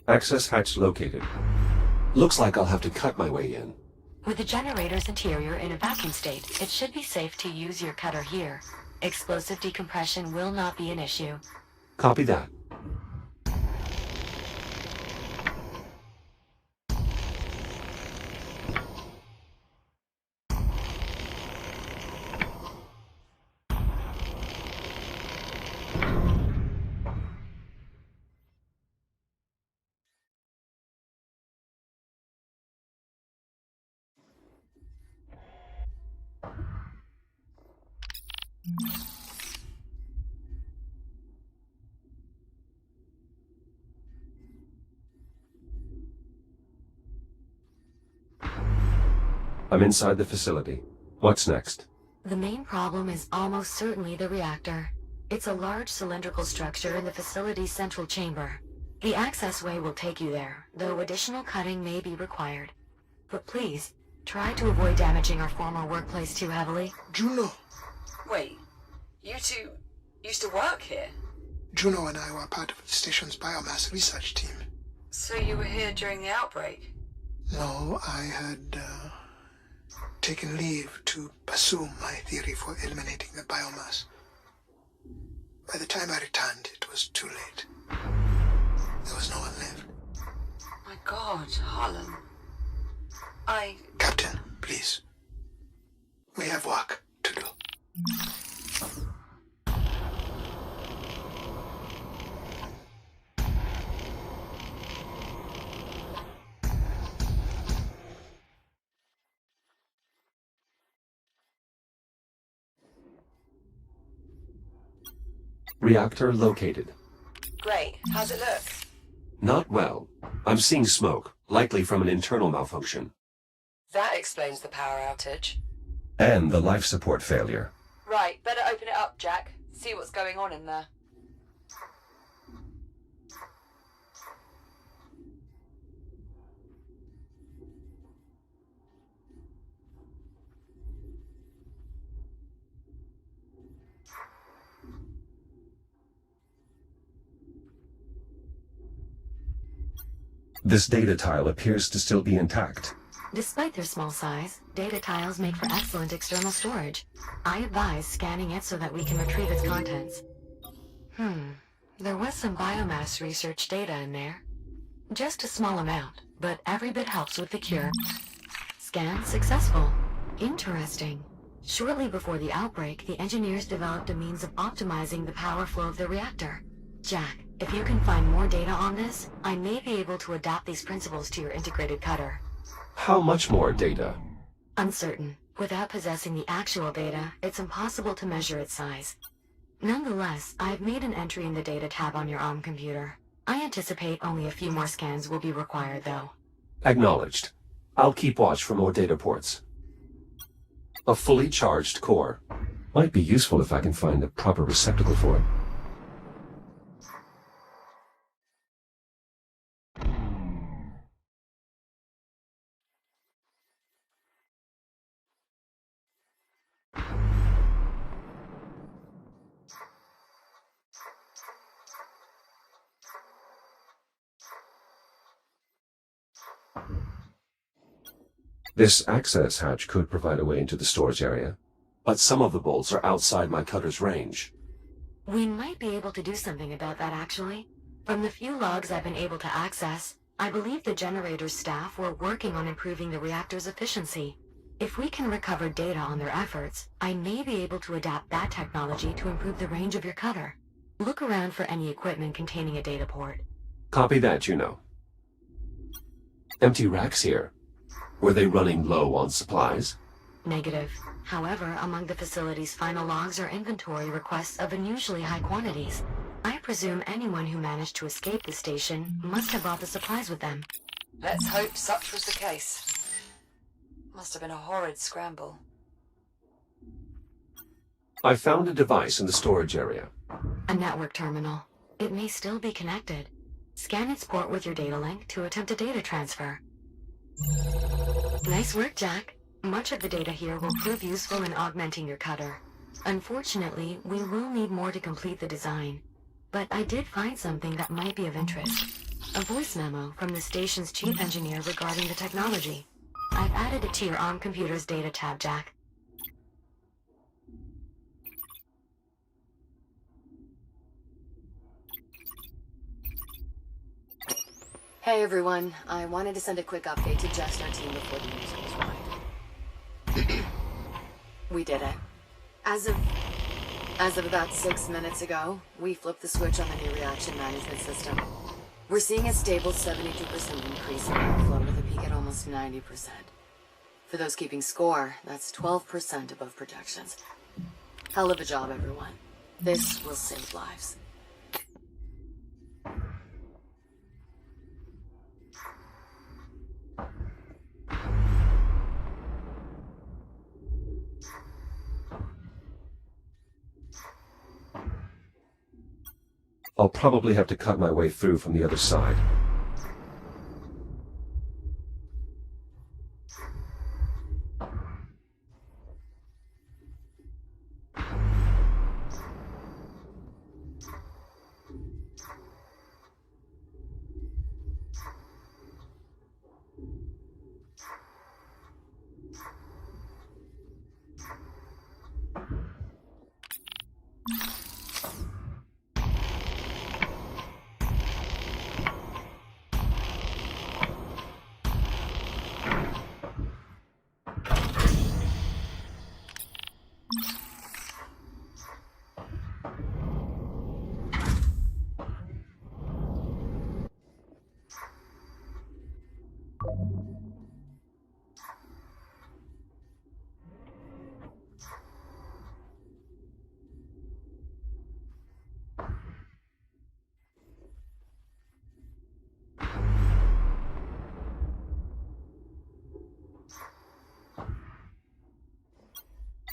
Access hatch located. Looks like I'll have to cut my way in. With the generator's interior in a vacuum state, it should be safe to use your cutter here. Explosive decompression will not be an issue. Copy that. I'm inside the facility. What's next? The main problem is almost certainly the reactor. It's a large cylindrical structure in the facility's central chamber. The accessway will take you there, though additional cutting may be required. But please, try to avoid damaging our former workplace too heavily. Juno! Wait, you two used to work here? Juno and I were part of the station's biomass research team. So you were here during the outbreak? No, I had taken leave to pursue my theory for eliminating the biomass. By the time I returned, it was too late. There was no one left. My God, Harlan. Captain, please. We have work to do. Reactor located. Great. How's it look? Not well. I'm seeing smoke, likely from an internal malfunction. That explains the power outage. And the life support failure. Right, better open it up, Jack. See what's going on in there. This data tile appears to still be intact. Despite their small size, data tiles make for excellent external storage. I advise scanning it so that we can retrieve its contents. There was some biomass research data in there. Just a small amount, but every bit helps with the cure. Scan successful. Interesting. Shortly before the outbreak, the engineers developed a means of optimizing the power flow of the reactor. Jack, if you can find more data on this, I may be able to adapt these principles to your integrated cutter. How much more data? Uncertain. Without possessing the actual data, it's impossible to measure its size. Nonetheless, I've made an entry in the data tab on your ARM computer. I anticipate only a few more scans will be required, though. Acknowledged. I'll keep watch for more data ports. A fully charged core. Might be useful if I can find a proper receptacle for it. This access hatch could provide a way into the storage area, but some of the bolts are outside my cutter's range. We might be able to do something about that, actually. From the few logs I've been able to access, I believe the generator's staff were working on improving the reactor's efficiency. If we can recover data on their efforts, I may be able to adapt that technology to improve the range of your cutter. Look around for any equipment containing a data port. Copy that, Juno. Empty racks here. Were they running low on supplies? Negative. However, among the facility's final logs are inventory requests of unusually high quantities. I presume anyone who managed to escape the station must have brought the supplies with them. Let's hope such was the case. Must have been a horrid scramble. I found a device in the storage area. A network terminal. It may still be connected. Scan its port with your data link to attempt a data transfer. Nice work, Jack. Much of the data here will prove useful in augmenting your cutter. Unfortunately, we will need more to complete the design. But I did find something that might be of interest. A voice memo from the station's chief engineer regarding the technology. I've added it to your ARM computer's data tab, Jack. Hey everyone, I wanted to send a quick update to just our team before the news was wide. We did it. As of about 6 minutes ago, we flipped the switch on the new reaction management system. We're seeing a stable 72% increase in airflow with a peak at almost 90%. For those keeping score, that's 12% above projections. Hell of a job, everyone. This will save lives. I'll probably have to cut my way through from the other side.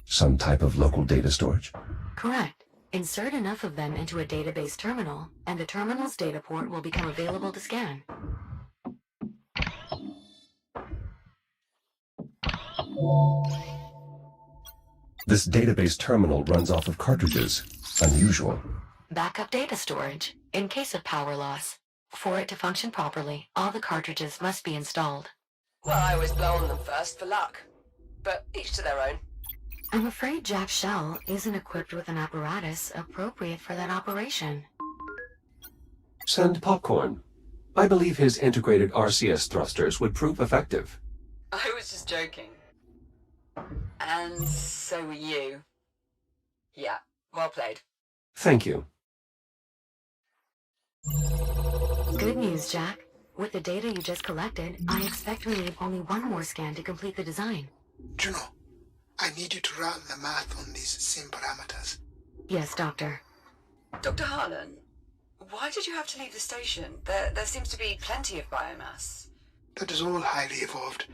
Some type of local data storage? Correct. Insert enough of them into a database terminal, and the terminal's data port will become available to scan. This database terminal runs off of cartridges. Unusual. Backup data storage, in case of power loss. For it to function properly, all the cartridges must be installed. Well, I always blow on them first for luck. But each to their own. I'm afraid Jack's shell isn't equipped with an apparatus appropriate for that operation. Send popcorn. I believe his integrated RCS thrusters would prove effective. I was just joking. And so were you. Yeah, well played. Thank you. Good news, Jack. With the data you just collected, I expect we need only one more scan to complete the design. Juno, I need you to run the math on these sim parameters. Yes, Doctor. Dr. Harlan, why did you have to leave the station? There seems to be plenty of biomass. That is all highly evolved.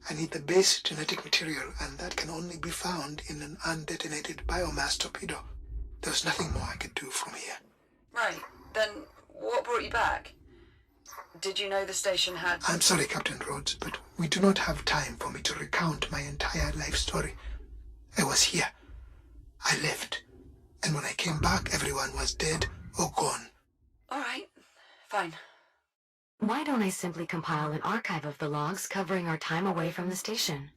I need the base genetic material, and that can only be found in an undetonated biomass torpedo. There's nothing more I could do from here. Right, then what brought you back? Did you know the station had... I'm sorry, Captain Rhodes, but we do not have time for me to recount my entire life story. I was here. I lived. And when I came back, everyone was dead or gone. All right, fine. Why don't I simply compile an archive of the logs covering our time away from the station?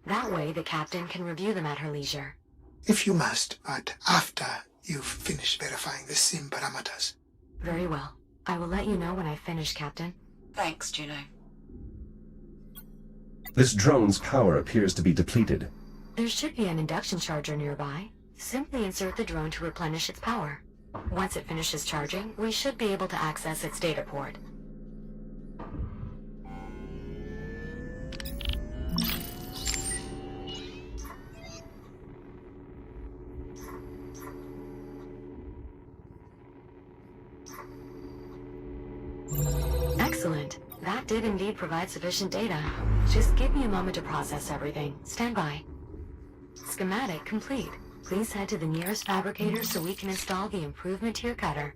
That way the captain can review them at her leisure. If you must, but after you've finished verifying the sim parameters. Very well. I will let you know when I finish, Captain. Thanks, Juno. This drone's power appears to be depleted. There should be an induction charger nearby. Simply insert the drone to replenish its power. Once it finishes charging, we should be able to access its data port. Excellent. That did indeed provide sufficient data. Just give me a moment to process everything. Stand by. Schematic complete. Please head to the nearest fabricator so we can install the improvement to your cutter.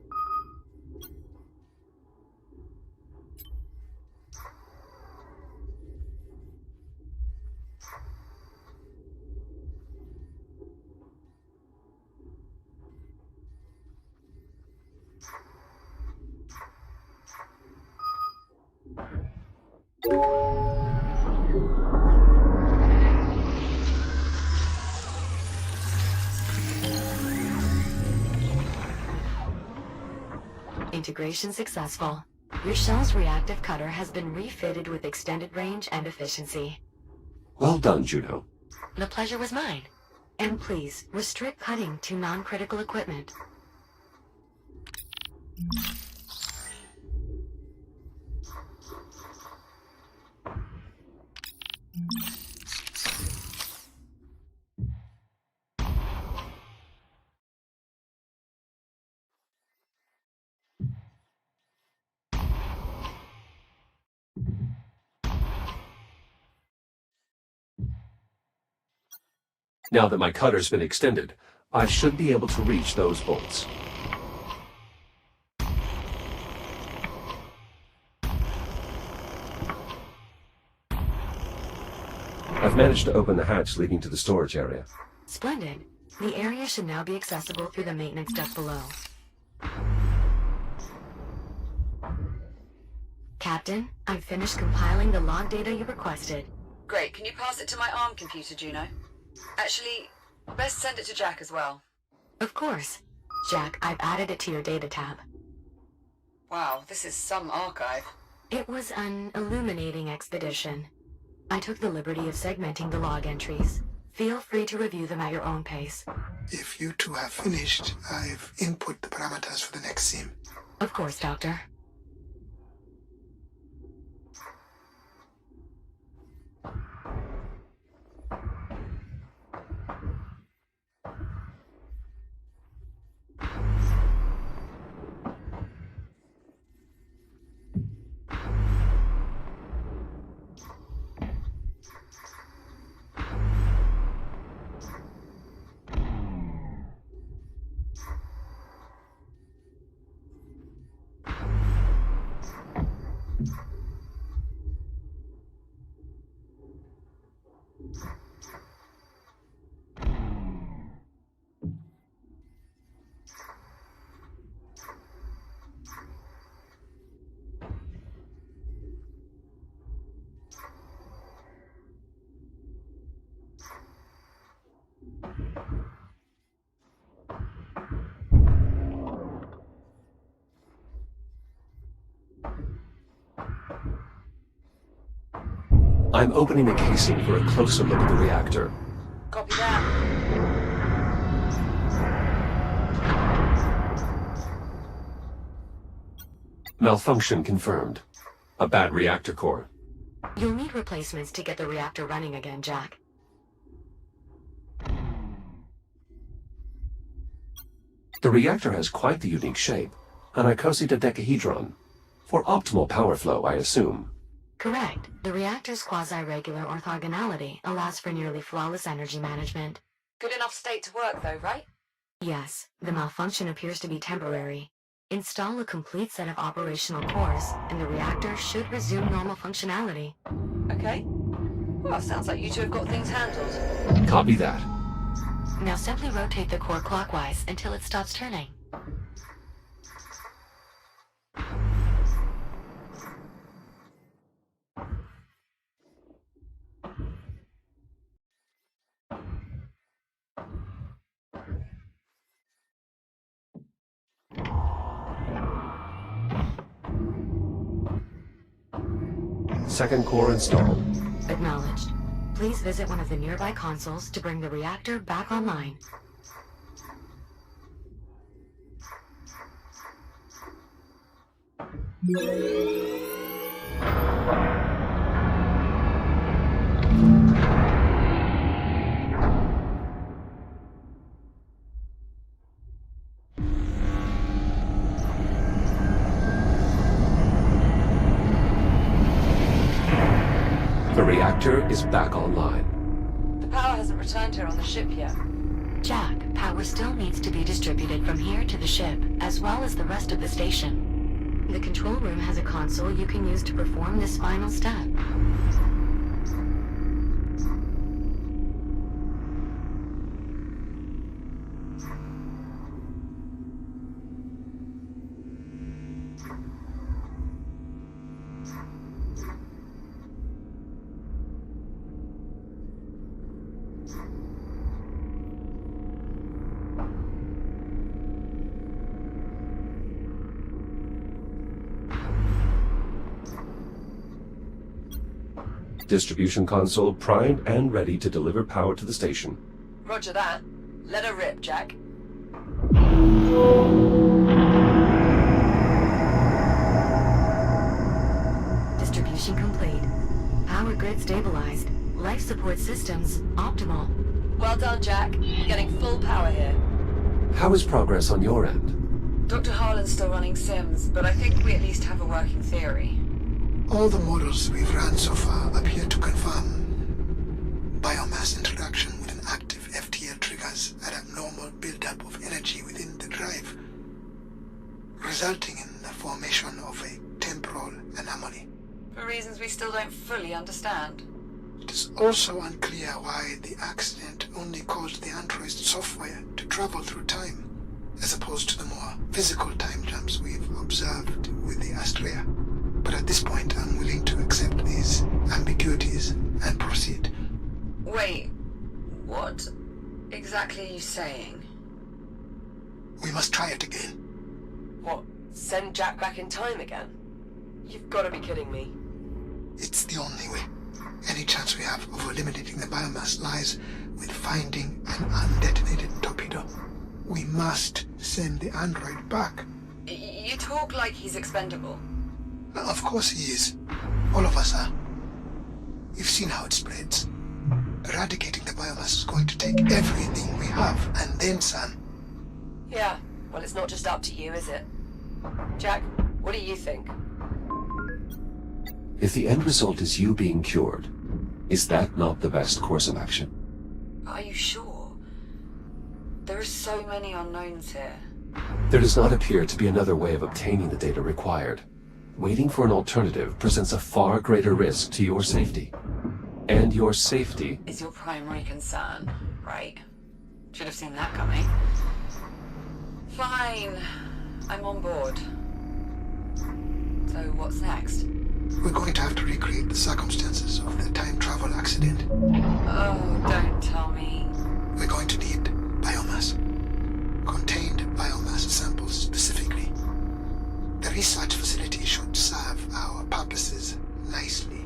Integration successful. Your shell's reactive cutter has been refitted with extended range and efficiency. Well done, Juno. The pleasure was mine. And please, restrict cutting to non-critical equipment. Now that my cutter's been extended, I should be able to reach those bolts. I've managed to open the hatch leading to the storage area. Splendid. The area should now be accessible through the maintenance duct below. Captain, I've finished compiling the log data you requested. Great, can you pass it to my ARM computer, Juno? Actually, best send it to Jack as well. Of course. Jack, I've added it to your data tab. Wow, this is some archive. It was an illuminating expedition. I took the liberty of segmenting the log entries. Feel free to review them at your own pace. If you two have finished, I've input the parameters for the next sim. Of course, Doctor. I'm opening the casing for a closer look at the reactor. Copy that. Malfunction confirmed. A bad reactor core. You'll need replacements to get the reactor running again, Jack. The reactor has quite the unique shape. An icosahedron. For optimal power flow, I assume. Correct. The reactor's quasi-regular orthogonality allows for nearly flawless energy management. Good enough state to work though, right? Yes, the malfunction appears to be temporary. Install a complete set of operational cores, and the reactor should resume normal functionality. Okay. Well, sounds like you two have got things handled. Copy that. Now simply rotate the core clockwise until it stops turning. Second core installed. Acknowledged. Please visit one of the nearby consoles to bring the reactor back online. reactor is back online. The power hasn't returned here on the ship yet. Jack, power still needs to be distributed from here to the ship, as well as the rest of the station. The control room has a console you can use to perform this final step. Distribution console primed and ready to deliver power to the station. Roger that. Let her rip, Jack. Distribution complete. Power grid stabilized. Life support systems optimal. Well done, Jack. You're getting full power here. How is progress on your end? Dr. Harlan's still running sims, but I think we at least have a working theory. All the models we've run so far appear to confirm biomass introduction with an active FTL triggers an abnormal buildup of energy within the drive, resulting in the formation of a temporal anomaly. For reasons we still don't fully understand. It is also unclear why the accident only caused the android's software to travel through time, as opposed to the more physical time jumps we've observed with the Astrea. But at this point, I'm willing to accept these ambiguities and proceed. Wait, what exactly are you saying? We must try it again. What? Send Jack back in time again? You've got to be kidding me. It's the only way. Any chance we have of eliminating the biomass lies with finding an undetonated torpedo. We must send the android back. You talk like he's expendable. Of course he is. All of us are. You've seen how it spreads. Eradicating the biomass is going to take everything we have, and then some. Yeah, well, it's not just up to you, is it? Jack, what do you think? If the end result is you being cured, is that not the best course of action? Are you sure? There are so many unknowns here. There does not appear to be another way of obtaining the data required. Waiting for an alternative presents a far greater risk to your safety. And your safety Is your primary concern, right? Should have seen that coming. Fine. I'm on board. So what's next? We're going to have to recreate the circumstances of the time travel accident. Oh, don't tell me. We're going to need biomass. Contained biomass samples specifically. The research facility should serve our purposes nicely.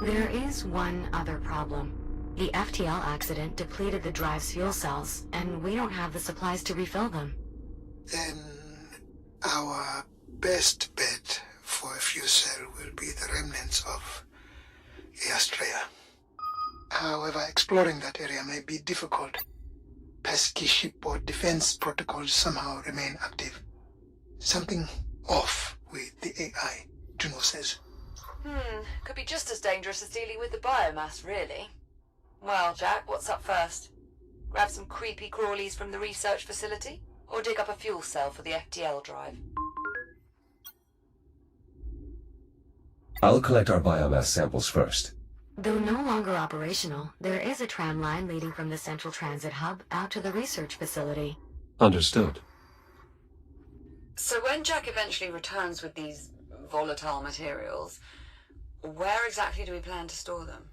There is one other problem. The FTL accident depleted the drive's fuel cells, and we don't have the supplies to refill them. Then our best bet for a fuel cell will be the remnants of the Astrea. However, exploring that area may be difficult. Pesky shipboard defense protocols somehow remain active. Something off with the AI, Juno says. Could be just as dangerous as dealing with the biomass, really. Well, Jack, what's up first? Grab some creepy crawlies from the research facility? Or dig up a fuel cell for the FTL drive? I'll collect our biomass samples first. Though no longer operational, there is a tram line leading from the central transit hub out to the research facility. Understood. So when Jack eventually returns with these volatile materials, where exactly do we plan to store them?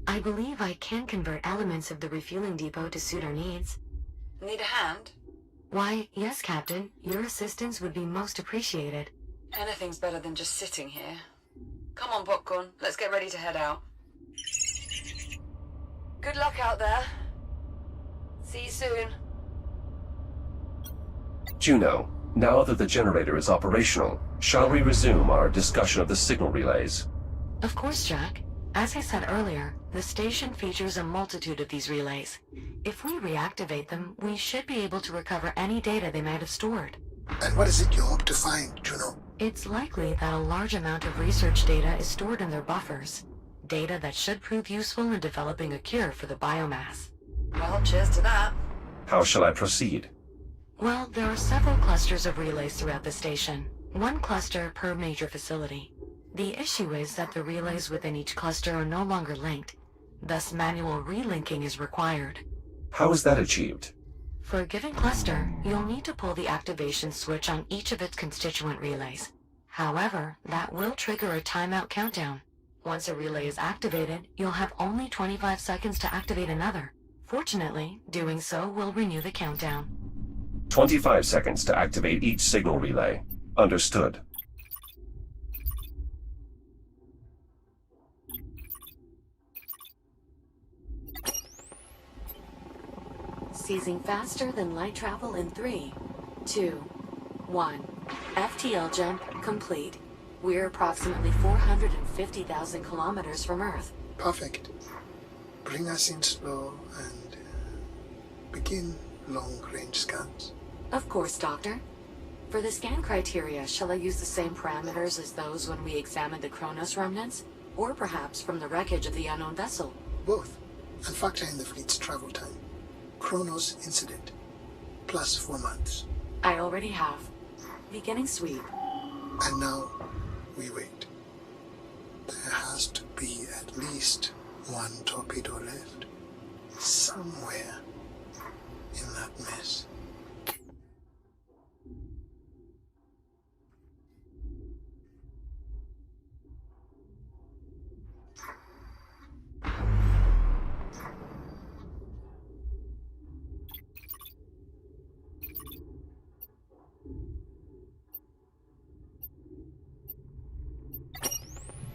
I believe I can convert elements of the refueling depot to suit our needs. Need a hand? Why, yes, Captain. Your assistance would be most appreciated. Anything's better than just sitting here. Come on, Popcorn. Let's get ready to head out. Good luck out there. See you soon. Juno, now that the generator is operational, shall we resume our discussion of the signal relays? Of course, Jack. As I said earlier, the station features a multitude of these relays. If we reactivate them, we should be able to recover any data they might have stored. And what is it you hope to find, Juno? It's likely that a large amount of research data is stored in their buffers. Data that should prove useful in developing a cure for the biomass. Well, cheers to that. How shall I proceed? Well, there are several clusters of relays throughout the station. One cluster per major facility. The issue is that the relays within each cluster are no longer linked. Thus, manual relinking is required. How is that achieved? For a given cluster, you'll need to pull the activation switch on each of its constituent relays. However, that will trigger a timeout countdown. Once a relay is activated, you'll have only 25 seconds to activate another. Fortunately, doing so will renew the countdown. 25 seconds to activate each signal relay. Understood. Seizing faster than light travel in 3, 2, 1. FTL jump complete. We're approximately 450,000 kilometers from Earth. Perfect. Bring us in slow and begin long-range scans. Of course, Doctor. For the scan criteria, shall I use the same parameters as those when we examined the Kronos remnants? Or perhaps from the wreckage of the unknown vessel? Both, and factor in the fleet's travel time. Kronos incident, plus 4 months. I already have. Beginning sweep. And now, we wait. There has to be at least one torpedo left. Somewhere in that mess.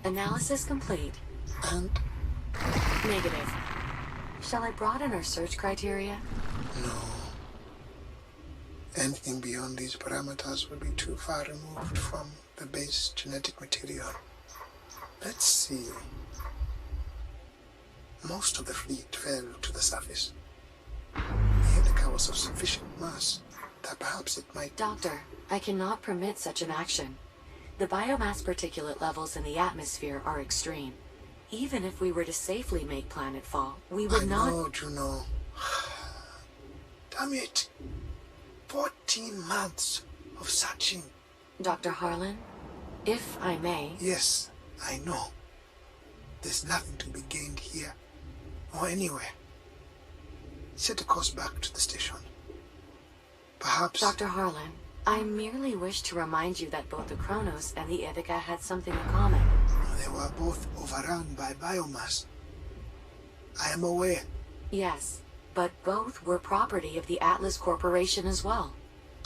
Analysis complete. And Negative. Shall I broaden our search criteria? no. Anything beyond these parameters will be too far removed from the base genetic material. Let's see. Most of the fleet fell to the surface. The EVGA was of sufficient mass that perhaps it might... Doctor, I cannot permit such an action. The biomass particulate levels in the atmosphere are extreme. Even if we were to safely make planetfall, we would not... I know, Juno. Damn it. 14 months of searching. Dr. Harlan, if I may... Yes, I know. There's nothing to be gained here, or anywhere. Set a course back to the station. Perhaps... Dr. Harlan, I merely wish to remind you that both the Kronos and the EVGA had something in common. They were both overrun by biomass. I am aware. Yes, but both were property of the Atlas Corporation as well.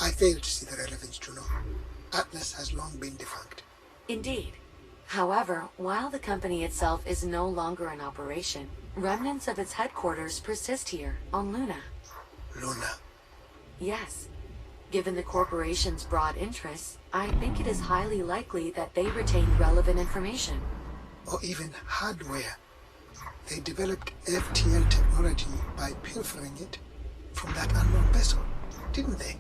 I fail to see the relevance, Juno. Atlas has long been defunct. Indeed. However, while the company itself is no longer in operation, remnants of its headquarters persist here, on Luna. Luna. Yes. Given the corporation's broad interests, I think it is highly likely that they retained relevant information. Or even hardware. They developed FTL technology by pilfering it from that unknown vessel, didn't they?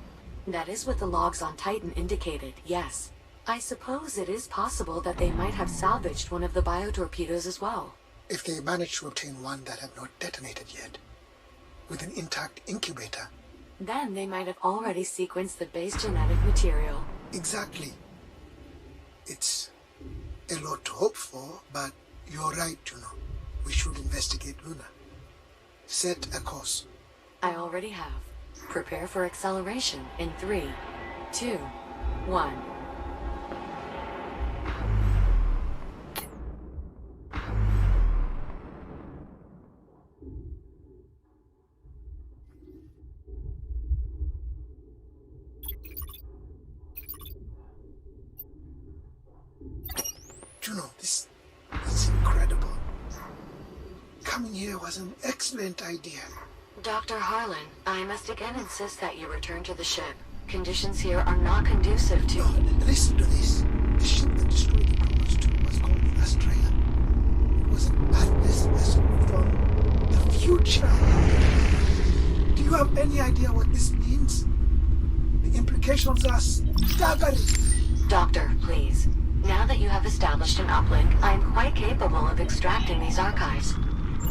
That is what the logs on Titan indicated, yes. I suppose it is possible that they might have salvaged one of the biotorpedoes as well. If they managed to obtain one that had not detonated yet, with an intact incubator. Then they might have already sequenced the base genetic material. Exactly. It's a lot to hope for, but you're right, Juno. We should investigate Luna. Set a course. I already have. Prepare for acceleration in 3, 2, 1. Juno, this is incredible. Coming here was an excellent idea. Dr. Harlan, I must again insist that you return to the ship. Conditions here are not conducive to... No, listen to this. The ship that destroyed the Kronos 2 was called the Astraea. It was an Atlas vessel from the future. Do you have any idea what this means? The implications are staggering. Doctor, please. Now that you have established an uplink, I am quite capable of extracting these archives.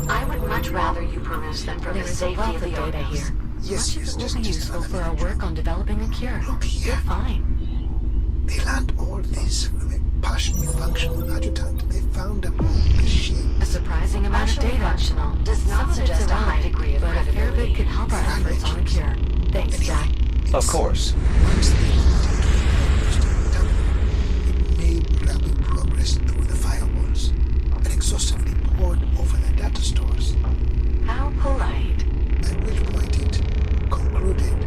I would much rather you peruse them for the safety of the data here. Yes, Much of yes, it will be useful for our work on developing a cure. Look here. You're fine. They learned all this from a partially functional adjutant. They found a machine. A surprising amount of data. Functional does not suggest a high degree of credibility, but a fair bit could help our efforts on a cure. Thanks, Jack. Of course. Once they moved it made rapid progress through the firewalls and exhaustively poured over the data stores. How polite. At which point it concluded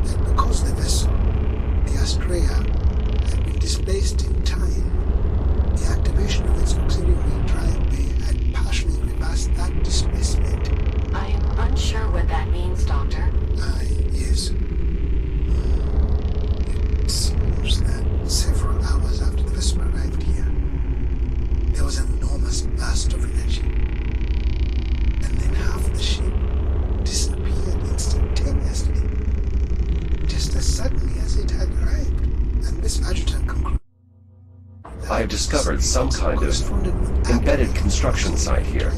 that because the vessel, the Astrea, had been displaced in time, the activation of its auxiliary drive bay had partially reversed that displacement. I am unsure what that means, Doctor. Yes. It seems that several hours after the vessel arrived here, there was an enormous burst of energy. And then half the ship disappeared instantaneously, just as suddenly as it had arrived. And this adjutant concluded that I have discovered some kind of embedded construction site here.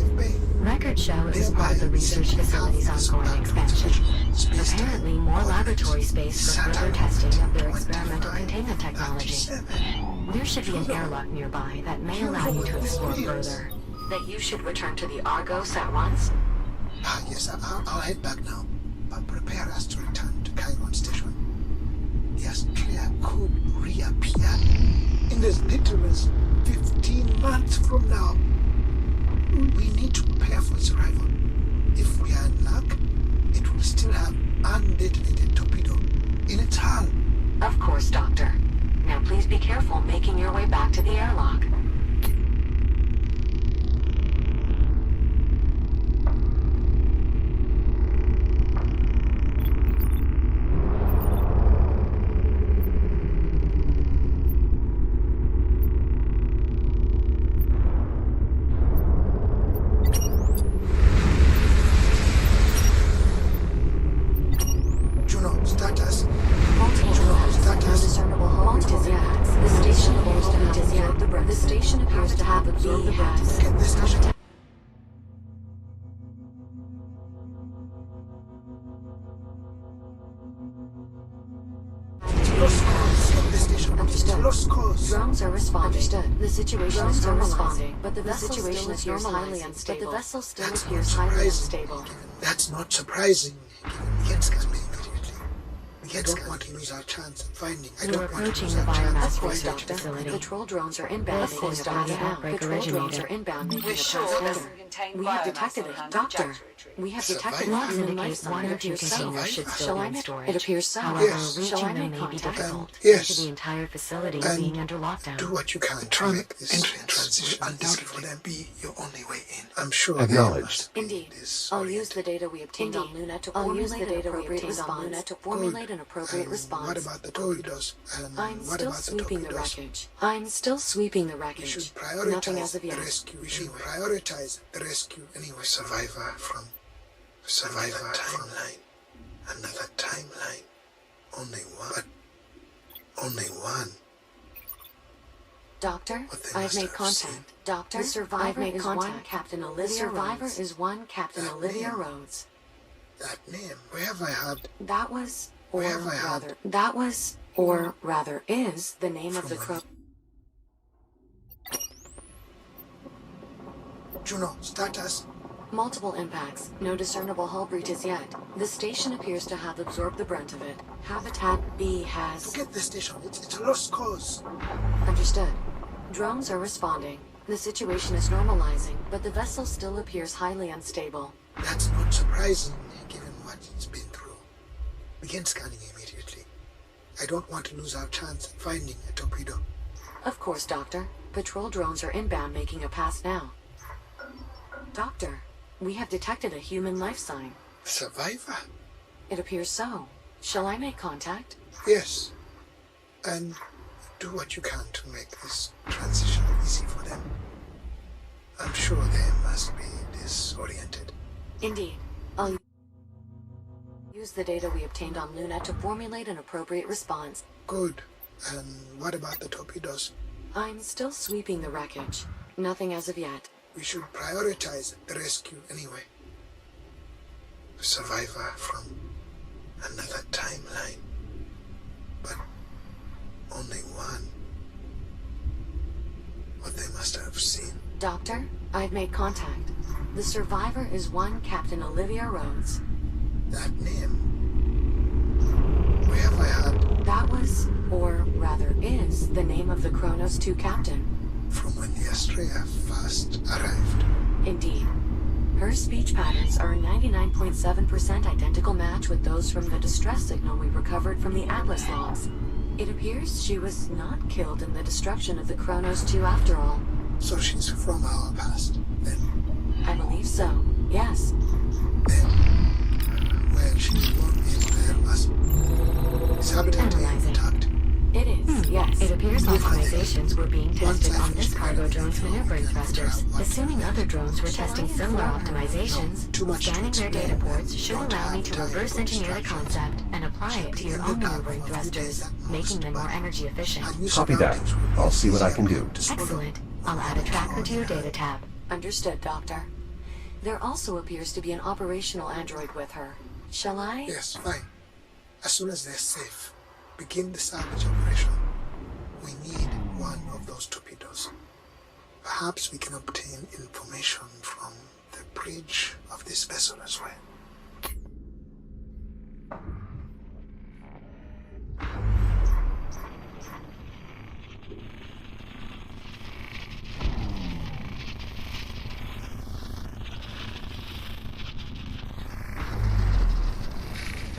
Records show it was part of the research facility's ongoing expansion. Apparently, more laboratory space for further testing of their experimental containment technology. There should be an airlock nearby that may allow you to explore further. That you should return to the Argos at once? Yes, I'll head back now. But prepare us to return to Chiron Station. The Astrea could reappear in as little as 15 months from now. We need to prepare for its arrival. If we are in luck, it will still have undetonated torpedo in its hull. Of course, Doctor. Now please be careful making your way back to the airlock. Drones are responding. Understood. The situation is normalizing, but the situation is highly unstable. But the vessel still appears highly unstable. That's not surprising, given the immediately. We don't want to lose our chance of finding. We're approaching the biomass research facility. Patrol drones are inbound. Of course, Doctor. Patrol drones are inbound. We're sure it doesn't contain We have biomass detected on it, hand Doctor. trajectory. We have detected Survival. logs indicate one or two containers should still be in storage. It appears so. Yes. However, reaching them may be difficult. Yes. Due to the entire facility And being under lockdown. do what you can to make this transition undoubtedly be your only way in. I'm sure Acknowledged. Indeed. I'll use the data we obtained on Luna to formulate an appropriate response. What about the torpedoes? And I'm what still about the sweeping the torpedoes? wreckage. I'm still sweeping the We wreckage. should Nothing prioritize as of the yet. rescue. We should prioritize the rescue anyway. Survivor from timeline. Another timeline. Only one. But only one. Doctor, What they I've must made have contact. seen. Doctor, The survivor I've made is contact. one Captain The Olivia survivor Rhodes. is one Captain That Olivia name. Rhodes. That name. Where have I had? That was, or Where have I had? rather, that was, or rather is, the name of the From crow. Juno, status. Multiple impacts, no discernible hull breaches yet. The station appears to have absorbed the brunt of it. Habitat B has... Forget the station. It's a lost cause. Understood. Drones are responding. The situation is normalizing, but the vessel still appears highly unstable. That's not surprising, given what it's been through. Begin scanning immediately. I don't want to lose our chance at finding a torpedo. Of course, Doctor. Patrol drones are inbound making a pass now. Doctor, we have detected a human life sign. Survivor? It appears so. Shall I make contact? Yes. And do what you can to make this transition easy for them. I'm sure they must be disoriented. Indeed. I'll use the data we obtained on Luna to formulate an appropriate response. Good. And what about the torpedoes? I'm still sweeping the wreckage. Nothing as of yet. We should prioritize the rescue anyway. A survivor from another timeline. But only one. What they must have seen. Doctor, I've made contact. The survivor is one Captain Olivia Rhodes. That name. Where have I heard? That was, or rather is, the name of the Kronos 2 captain. From when the Astrea first arrived. Indeed. Her speech patterns are a 99.7% identical match with those from the distress signal we recovered from the Atlas logs. It appears she was not killed in the destruction of the Kronos 2 after all. So she's from our past, then. I believe so, yes. Then, where she won't be there must. Is habitat Analyzing. intact? It is, yes. It appears optimizations were being tested on this cargo drone's maneuvering thrusters. Assuming other drones were testing similar optimizations, scanning their data ports should allow me to reverse engineer the concept and apply it to your own maneuvering thrusters, making them more energy efficient. Copy that. I'll see what I can do. Excellent. I'll add a tracker to your data tab. Understood, Doctor. There also appears to be an operational android with her. Shall I? Yes, fine. As soon as they're safe, begin the salvage operation. We need one of those torpedoes. Perhaps we can obtain information from the bridge of this vessel as well.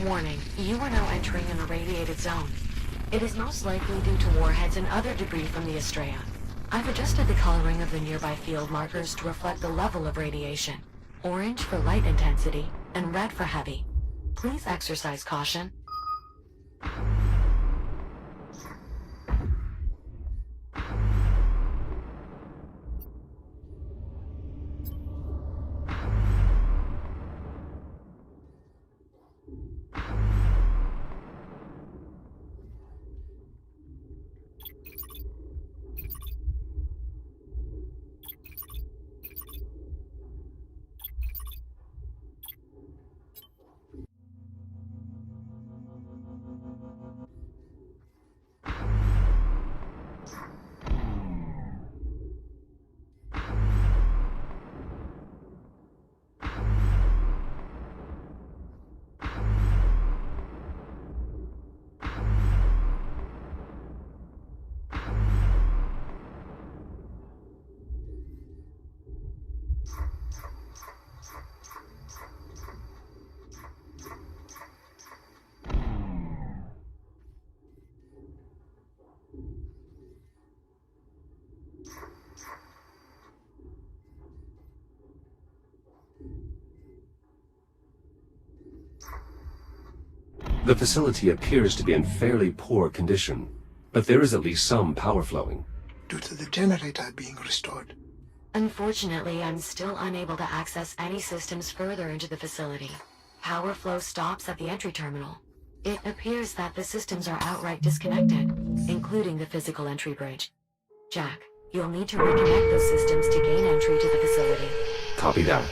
Warning, you are now entering an irradiated zone. It is most likely due to warheads and other debris from the Astrea. I've adjusted the coloring of the nearby field markers to reflect the level of radiation. Orange for light intensity, and red for heavy. Please exercise caution. The facility appears to be in fairly poor condition, but there is at least some power flowing. Due to the generator being restored. Unfortunately, I'm still unable to access any systems further into the facility. Power flow stops at the entry terminal. It appears that the systems are outright disconnected, including the physical entry bridge. Jack, you'll need to reconnect those systems to gain entry to the facility. Copy that.